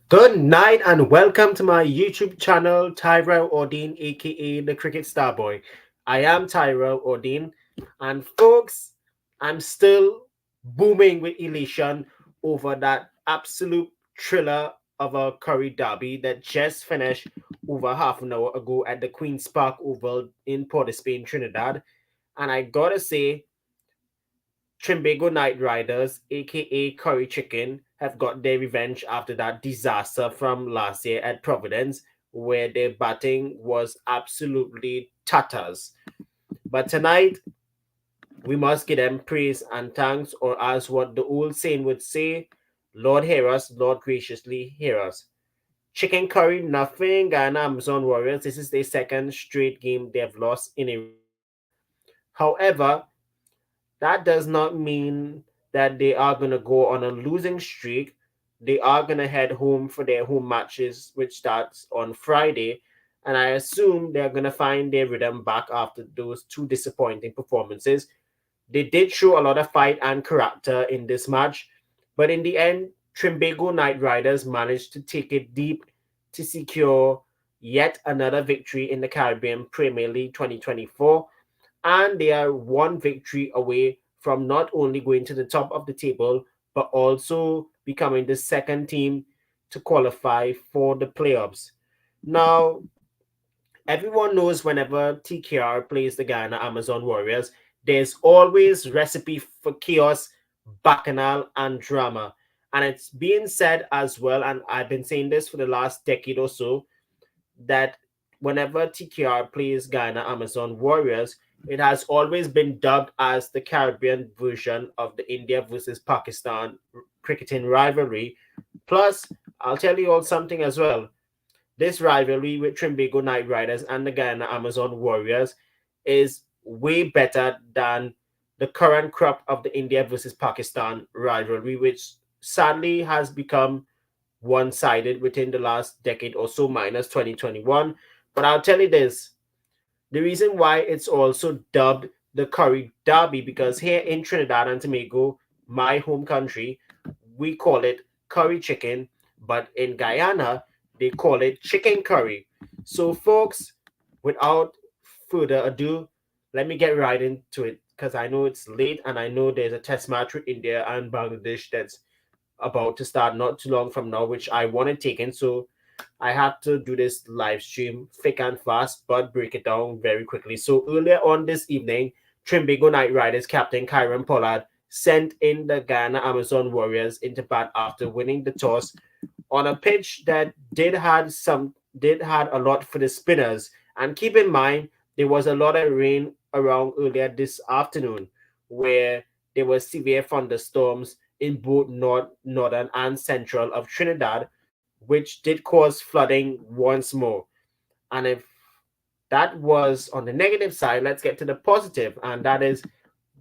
Good night and welcome to my YouTube channel, Tyrell Ordine, aka the Cricket Starboy. I am Tyrell Ordine, and folks, I'm still booming with elation over that absolute thriller of a Curry derby that just finished over half an hour ago at the Queen's Park Oval in Port of Spain, Trinidad. And I gotta say, Trimbago Night Riders, aka Curry Chicken, have got their revenge after that disaster from last year at Providence, where their batting was absolutely tatters. But tonight, we must give them praise and thanks, or as what the old saying would say, Lord hear us, Lord graciously hear us. Chicken Curry, nothing, Ghana Amazon Warriors. This is their second straight game they've lost in a row. However, that does not mean that they are going to go on a losing streak. They are going to head home for their home matches, which starts on Friday. And I assume they're going to find their rhythm back after those two disappointing performances. They did show a lot of fight and character in this match, but in the end, Trimbago Knight Riders managed to take it deep to secure yet another victory in the Caribbean Premier League 2024, and they are one victory away from not only going to the top of the table but also becoming the second team to qualify for the playoffs. Now, everyone knows whenever TKR plays the Ghana Amazon Warriors, there's always recipe for chaos, bacchanal, and drama. And it's being said as well, and I've been saying this for the last decade or so, that whenever TKR plays Ghana Amazon Warriors, it has always been dubbed as the Caribbean version of the India versus Pakistan cricketing rivalry. Plus, I'll tell you all something as well. This rivalry with Trimbago Knight Riders and the Ghana Amazon Warriors is way better than the current crop of the India versus Pakistan rivalry, which sadly has become one sided within the last decade or so, minus 2021. But I'll tell you this, the reason why it's also dubbed the Curry Derby, because here in Trinidad and Tobago, my home country, we call it curry chicken, but in Guyana, they call it chicken curry. So, folks, without further ado, let me get right into it because I know it's late and I know there's a test match with India and Bangladesh that's about to start not too long from now, which I want to take in. So I had to do this live stream thick and fast, but break it down very quickly. So earlier on this evening, Trimbago Knight Riders captain Kyron Pollard sent in the Ghana Amazon Warriors into bat after winning the toss on a pitch that did had a lot for the spinners. And keep in mind, there was a lot of rain around earlier this afternoon, where there were severe thunderstorms in both northern and central of Trinidad, which did cause flooding once more. And if that was on the negative side, let's get to the positive, and that is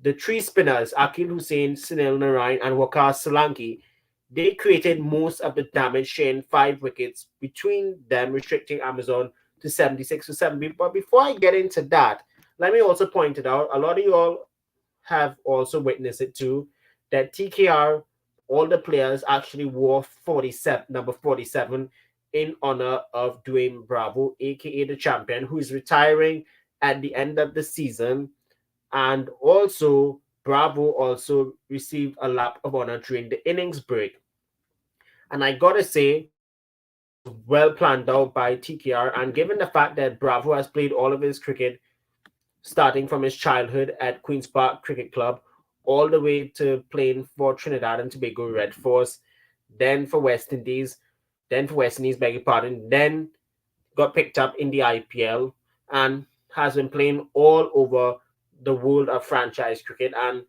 the three spinners, Akil Hussain, Sunil Narain, and Waqar Solanki. They created most of the damage, sharing 5 wickets between them, restricting Amazon to 76 for 70. But before I get into that, let me also point it out. A lot of you all have also witnessed it too, that TKR, all the players actually wore 47, number 47, in honor of Dwayne Bravo, aka the champion, who is retiring at the end of the season. And also, Bravo also received a lap of honor during the innings break. And I gotta say, this was well planned out by TKR. And given the fact that Bravo has played all of his cricket starting from his childhood at Queen's Park Cricket Club, all the way to playing for Trinidad and Tobago Red Force, then for West Indies, beg your pardon, then got picked up in the IPL and has been playing all over the world of franchise cricket. And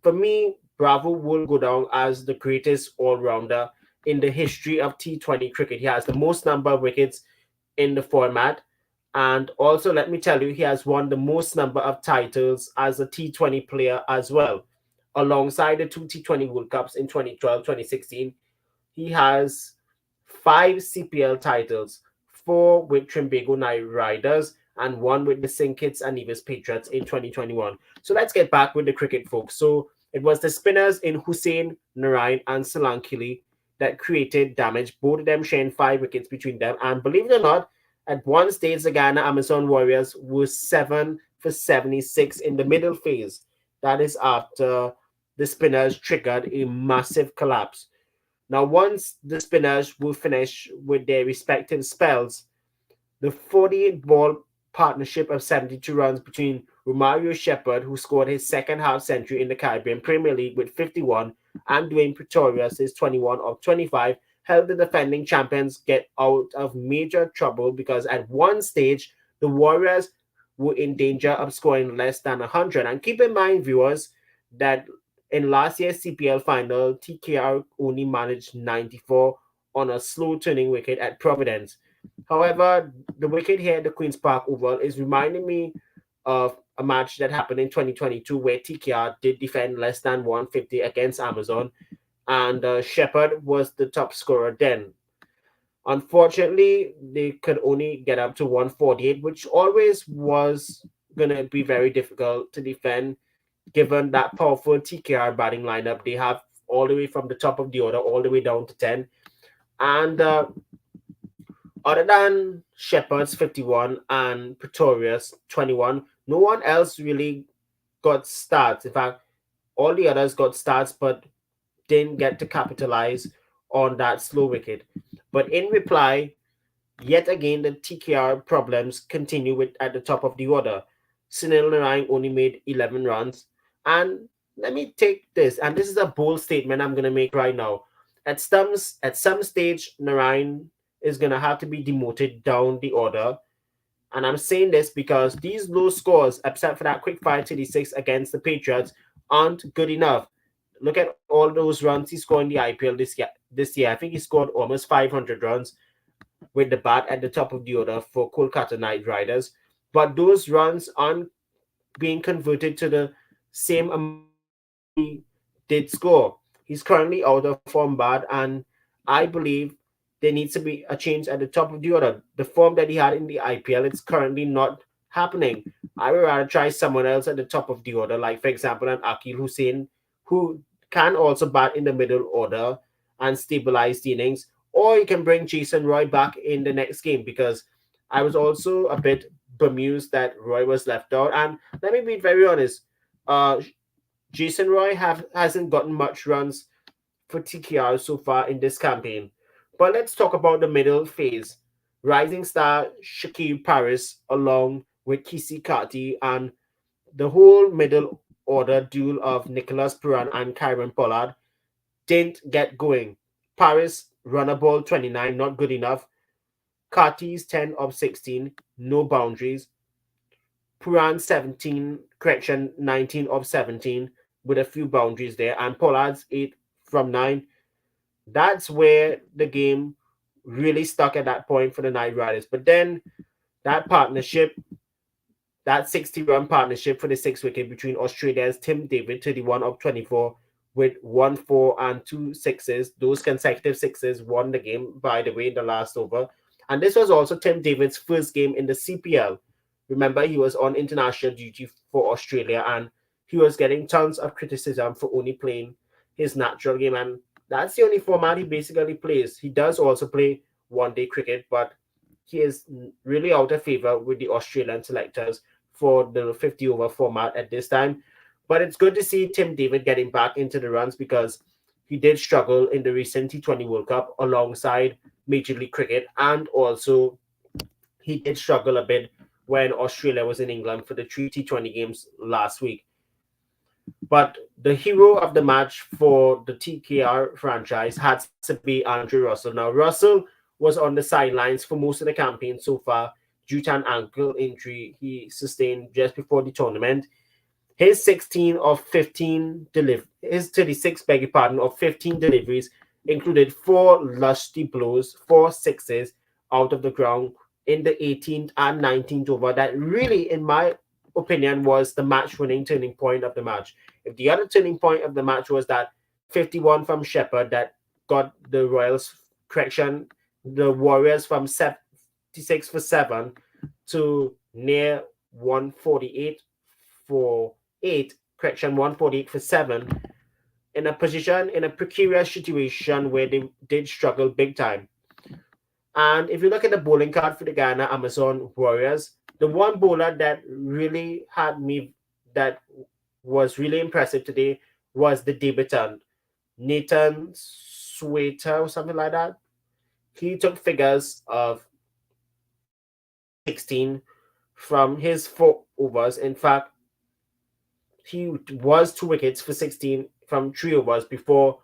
for me, Bravo will go down as the greatest all rounder in the history of T20 cricket. He has the most number of wickets in the format. And also, let me tell you, he has won the most number of titles as a T20 player as well. Alongside the two T20 World Cups in 2012, 2016, he has 5 CPL titles, 4 with Trimbago Knight Riders, and 1 with the St. Kitts and Nevis Patriots in 2021. So let's get back with the cricket, folks. So it was the spinners in Hussain, Narain, and Solanki. that created damage, both of them sharing 5 wickets between them. And believe it or not, at one stage, the Ghana Amazon Warriors were 7 for 76 in the middle phase. That is after the spinners triggered a massive collapse. Now, once the spinners were finished with their respective spells, the 48 ball partnership of 72 runs between Romario Shepherd, who scored his second half century in the Caribbean Premier League with 51, and Dwayne Pretorius, his 21 of 25, helped the defending champions get out of major trouble because at one stage, the Warriors were in danger of scoring less than 100. And keep in mind, viewers, that in last year's CPL final, TKR only managed 94 on a slow turning wicket at Providence. However, the wicket here at the Queen's Park Oval is reminding me of a match that happened in 2022 where TKR did defend less than 150 against Amazon, and Shepard was the top scorer then. Unfortunately, they could only get up to 148, which always was going to be very difficult to defend given that powerful TKR batting lineup. They have all the way from the top of the order all the way down to 10. And other than Shepard's 51 and Pretorius 21, no one else really got starts. In fact, all the others got starts but didn't get to capitalize on that slow wicket. But in reply, yet again, the TKR problems continue with at the top of the order. Sunil Narine only made 11 runs. And let me take this, and this is a bold statement I'm going to make right now. At some stage, Narine is going to have to be demoted down the order. And I'm saying this because these low scores, except for that quick 536 against the Patriots, aren't good enough. Look at all those runs he scored in the IPL this year. I think he scored almost 500 runs with the bat at the top of the order for Kolkata Knight Riders. But those runs aren't being converted to the same amount of runs he did score. He's currently out of form bad, and I believe there needs to be a change at the top of the order. The form that he had in the IPL, it's currently not happening. I would rather try someone else at the top of the order, like for example, an Akil Hussain, who can also bat in the middle order and stabilize the innings. Or you can bring Jason Roy back in the next game because I was also a bit bemused that Roy was left out. And let me be very honest, uh, Jason Roy hasn't gotten much runs for TKR so far in this campaign. But let's talk about the middle phase. Rising star Shakir Paris along with Kisi Kati and the whole middle order duel of Nicholas Puran and Kyron Pollard didn't get going. Paris runner ball 29, not good enough. Kati's 10 of 16, no boundaries. Puran 17, correction, 19 of 17 with a few boundaries there. And Pollard's 8 from 9. That's where the game really stuck at that point for the Knight Riders. But then that partnership, that 60-run partnership for the 6 wicket between Australia's Tim David, 31 of 24, with 1 4 and 2 sixes. Those consecutive sixes won the game, by the way, in the last over. And this was also Tim David's first game in the CPL. Remember, he was on international duty for Australia and he was getting tons of criticism for only playing his natural game. And that's the only format he basically plays. He does also play one-day cricket, but he is really out of favor with the Australian selectors for the 50 over format at this time. But it's good to see Tim David getting back into the runs because he did struggle in the recent T20 World Cup alongside Major League Cricket, and also he did struggle a bit when Australia was in England for the three T20 games last week. But the hero of the match for the TKR franchise had to be Andrew Russell. Now, Russell was on the sidelines for most of the campaign so far due to an ankle injury he sustained just before the tournament. His 16 of 15 his 36, beg your pardon, of 15 deliveries included 4 lusty blows, 4 sixes out of the ground in the 18th and 19th over. That really, in my opinion, was the match-winning turning point of the match. If the other turning point of the match was that 51 from Shepard that got the Royals, correction, the Warriors from 76 for 7 to near 148 for 8, correction, 148 for 7. in a precarious situation where they did struggle big time. And if you look at the bowling card for the Ghana Amazon Warriors, the one bowler that really had me, that was really impressive today, was the debutant Nathan Sweater or something like that. He took figures of 16 from his 4 overs. In fact, he was 2 wickets for 16 from 3 overs before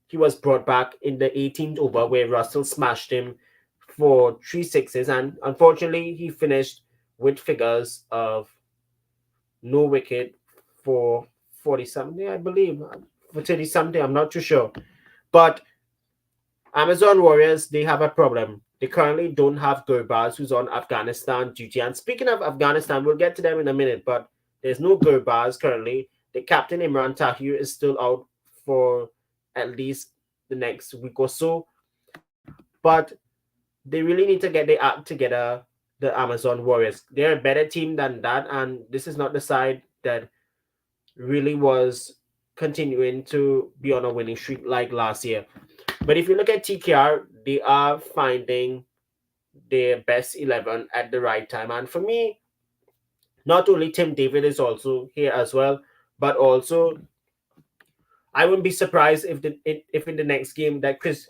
he was brought back in the 18th over where Russell smashed him for 3 sixes. And unfortunately, he finished with figures of no wicket for 40 something, I believe, for 30 something. I'm not too sure. But Amazon Warriors, they have a problem. They currently don't have Gurbaz, who's on Afghanistan duty. And speaking of Afghanistan, we'll get to them in a minute, but there's no Gurbaz currently. The captain, Imran Tahir, is still out for at least the next week or so. But they really need to get their act together, the Amazon Warriors. They're a better team than that, and this is not the side that really was continuing to be on a winning streak like last year. But if you look at TKR, they are finding their best 11 at the right time. And for me, not only Tim David is also here as well, but also I wouldn't be surprised if in the next game that Chris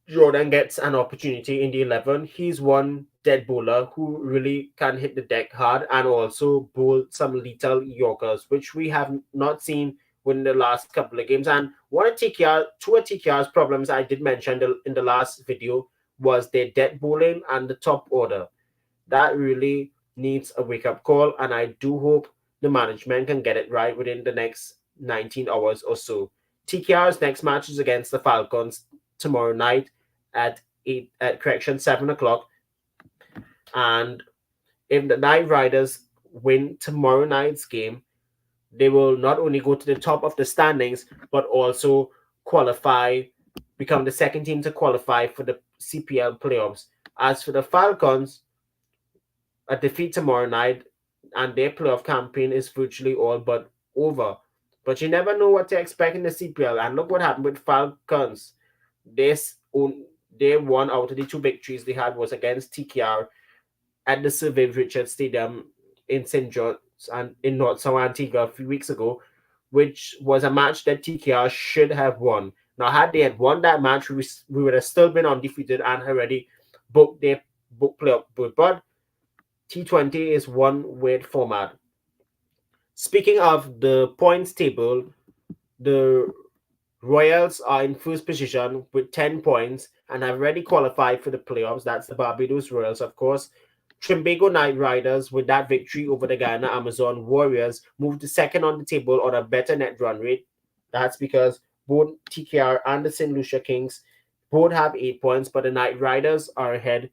Jordan gets an opportunity in the 11. He's one dead bowler who really can hit the deck hard and also bowl some lethal Yorkers, which we have not seen within the last couple of games. And two of TKR's problems I did mention in the last video was their dead bowling and the top order. That really needs a wake up call, and I do hope the management can get it right within the next 19 hours or so. TKR's next match is against the Falcons tomorrow night at 7 o'clock. And if the Night Riders win tomorrow night's game, they will not only go to the top of the standings, but also qualify, become the second team to qualify for the CPL playoffs. As for the Falcons, a defeat tomorrow night and their playoff campaign is virtually all but over. But you never know what to expect in the CPL. And look what happened with Falcons. This their one out of the 2 victories they had was against TKR at the Sir Viv Richards Stadium in St. John's and in North South Antigua a few weeks ago, which was a match that TKR should have won. Now, had they had won that match, we would have still been undefeated and already booked their playoff berth. But T20 is one weird format. Speaking of the points table, the Royals are in first position with 10 points and have already qualified for the playoffs. That's the Barbados Royals, of course. Trimbago Knight Riders, with that victory over the Guyana Amazon Warriors, moved to second on the table on a better net run rate. That's because both TKR and the St. Lucia Kings both have 8 points, but the Knight Riders are ahead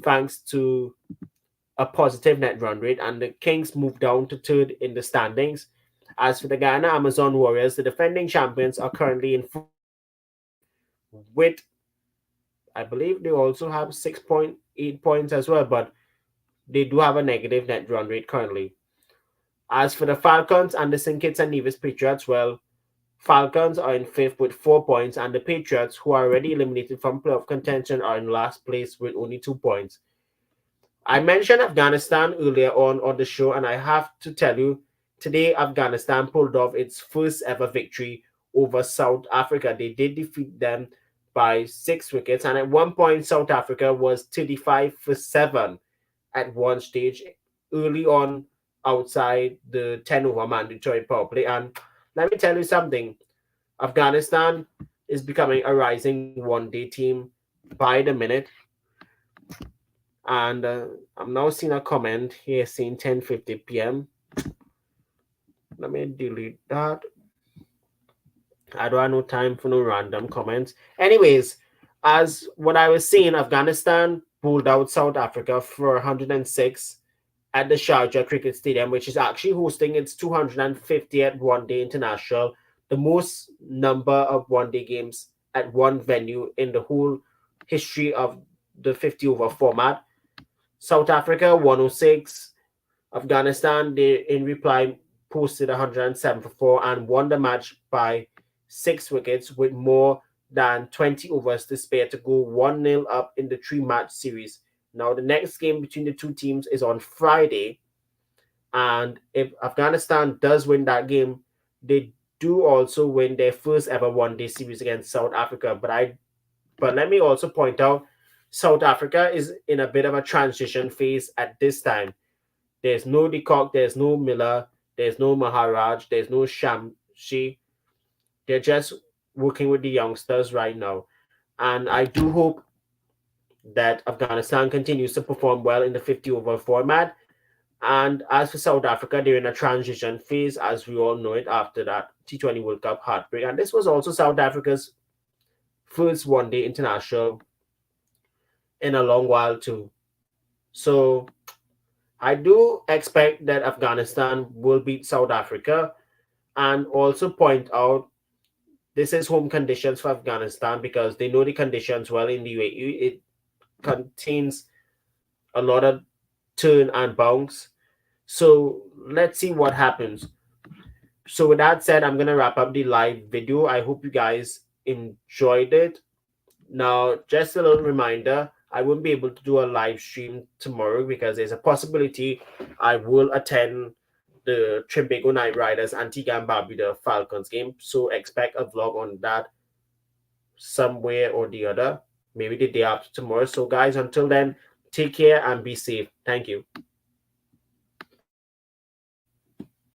thanks to a positive net run rate, and the Kings moved down to third in the standings. As for the Guyana Amazon Warriors, the defending champions are currently in with, I believe they also have 6.8 points as well, but they do have a negative net run rate currently. As for the Falcons and the St. Kitts and Nevis Patriots, well, Falcons are in fifth with 4 points, and the Patriots, who are already eliminated from playoff contention, are in last place with only 2 points. I mentioned Afghanistan earlier on the show, and I have to tell you, today Afghanistan pulled off its first ever victory over South Africa. They did defeat them by 6 wickets, and at one point, South Africa was 35 for 7 at one stage early on outside the 10 over mandatory power play. And let me tell you something, Afghanistan is becoming a rising one-day team by the minute. And I'm now seeing a comment here saying 10:50 p.m. Let me delete that. I don't have no time for no random comments. Anyways, as what I was saying, Afghanistan pulled out South Africa for 106 at the Sharjah Cricket Stadium, which is actually hosting its 250th one-day international, the most number of one-day games at one venue in the whole history of the 50 over format. South Africa 106, Afghanistan, they in reply posted 107 for 4 and won the match by 6 wickets with more than 20 overs to spare to go 1-0 up in the 3-match series. Now, the next game between the two teams is on Friday, and if Afghanistan does win that game, they do also win their first ever one-day series against South Africa. But let me also point out, South Africa is in a bit of a transition phase at this time. There's no De Kock, there's no Miller, there's no Maharaj, there's no Shamshi. They're just working with the youngsters right now. And I do hope that Afghanistan continues to perform well in the 50 over format. And as for South Africa, they're in a transition phase, as we all know it, after that T20 World Cup heartbreak. And this was also South Africa's first one day international in a long while, too. So I do expect that Afghanistan will beat South Africa, and also point out this is home conditions for Afghanistan because they know the conditions well in the UAE. It contains a lot of turn and bounce. So let's see what happens. So with that said, I'm gonna wrap up the live video. I hope you guys enjoyed it. Now, just a little reminder, I won't be able to do a live stream tomorrow because there's a possibility I will attend the Trinbago Knight Riders Antigua and Barbuda Falcons game. So expect a vlog on that somewhere or the other, maybe the day after tomorrow. So guys, until then, take care and be safe. Thank you.